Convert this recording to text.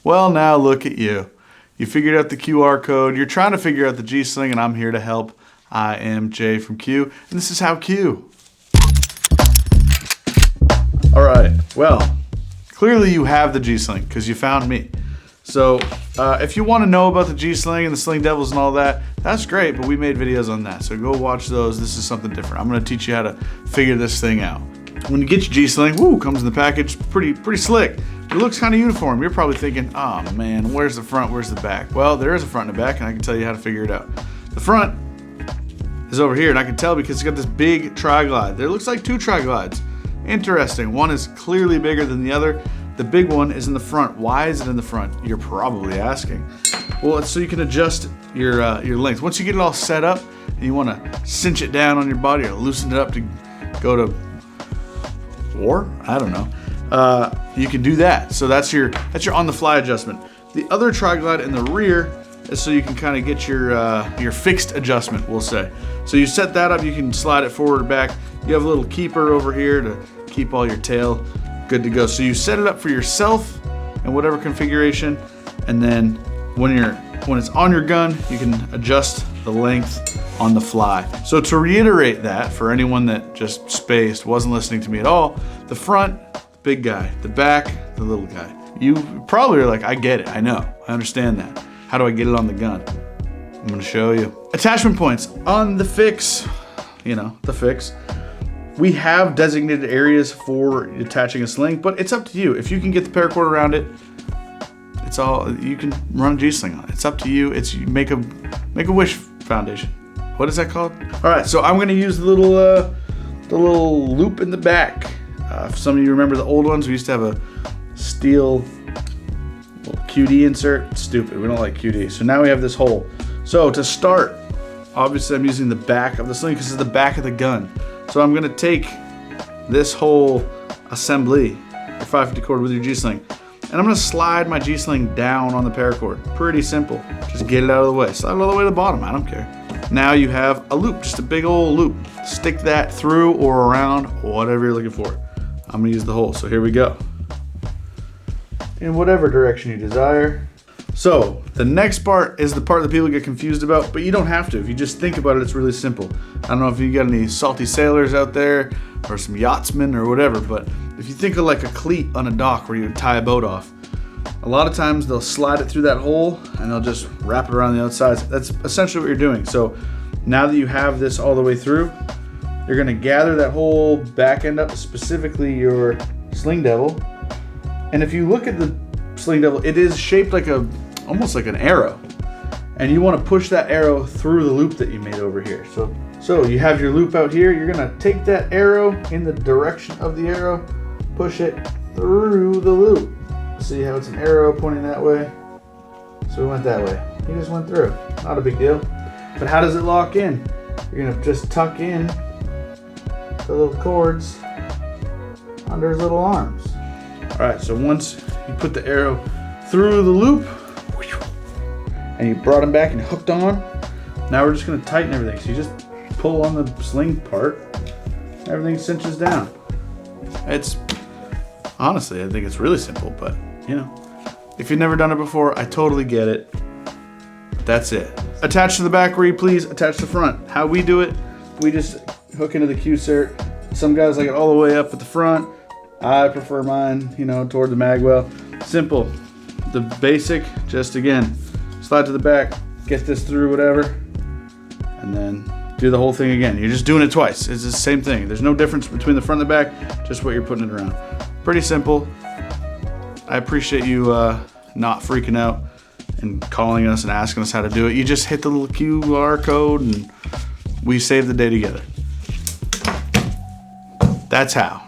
Well, now look at you. You figured out the QR code. You're trying to figure out the G-SLING, and I'm here to help. I am Jay from Q, and this is how Q. All right, well, clearly you have the G-SLING because you found me. So if you want to know about the G-SLING and the Sling Devils and all that, that's great, but we made videos on that. So go watch those. This is something different. I'm going to teach you how to figure this thing out. When you get your G-SLING, woo, comes in the package, pretty slick. It looks kind of uniform. You're probably thinking, oh man, where's the front, where's the back? Well, there is a front and a back, and I can tell you how to figure it out. The front is over here, and I can tell because it's got this big tri-glide. There looks like two tri-glides. Interesting. One is clearly bigger than the other. The big one is in the front. Why is it in the front? You're probably asking. Well, it's so you can adjust your length. Once you get it all set up and you want to cinch it down on your body or loosen it up to go to war, I don't know. You can do that. So that's your on-the-fly adjustment. The other tri-glide in the rear is so you can kind of get your fixed adjustment, we'll say. So you set that up. You can slide it forward or back. You have a little keeper over here to keep all your tail good to go. So you set it up for yourself in whatever configuration, and then when it's on your gun, you can adjust the length on the fly. So to reiterate that, for anyone that just spaced, wasn't listening to me at all, the front, the big guy, the back, the little guy. You probably are like, I get it, I know, I understand that. How do I get it on the gun? I'm gonna show you. Attachment points on the fix, the fix. We have designated areas for attaching a sling, but it's up to you. If you can get the paracord around it, it's all, you can run a G-SLING on it. It's up to you. It's make a wish foundation. What is that called? All right, so I'm gonna use the little loop in the back. If some of you remember the old ones, we used to have a steel QD insert. It's stupid, we don't like QD. So now we have this hole. So to start, obviously I'm using the back of the sling because it's the back of the gun. So I'm gonna take this whole assembly, your 550 cord with your G-SLING, and I'm gonna slide my G-SLING down on the paracord. Pretty simple. Just get it out of the way. Slide it all the way to the bottom, I don't care. Now you have a loop, just a big old loop. Stick that through or around, whatever you're looking for. I'm gonna use the hole, so here we go. In whatever direction you desire. So the next part is the part that people get confused about, but you don't have to. If you just think about it, it's really simple. I don't know if you got any salty sailors out there or some yachtsmen or whatever, but if you think of like a cleat on a dock where you tie a boat off, a lot of times they'll slide it through that hole and they'll just wrap it around the outside. That's essentially what you're doing. So now that you have this all the way through, you're gonna gather that whole back end up, specifically your Sling Devil. And if you look at the Sling Devil, it is shaped like almost like an arrow. And you want to push that arrow through the loop that you made over here. So you have your loop out here. You're gonna take that arrow in the direction of the arrow, push it through the loop. See how it's an arrow pointing that way? So we went that way. He just went through. Not a big deal. But how does it lock in? You're gonna just tuck in the little cords under his little arms. All right, so once you put the arrow through the loop and you brought him back and hooked on, now we're just gonna tighten everything. So you just pull on the sling part, everything cinches down. Honestly, I think it's really simple, but if you've never done it before, I totally get it. That's it. Attach to the back where you please, attach to the front. How we do it, we just hook into the Q-cert. Some guys like it all the way up at the front. I prefer mine, toward the magwell. Simple. The basic, just again, slide to the back, get this through whatever, and then do the whole thing again. You're just doing it twice. It's the same thing. There's no difference between the front and the back, just what you're putting it around. Pretty simple. I appreciate you not freaking out and calling us and asking us how to do it. You just hit the little QR code and we save the day together. That's how.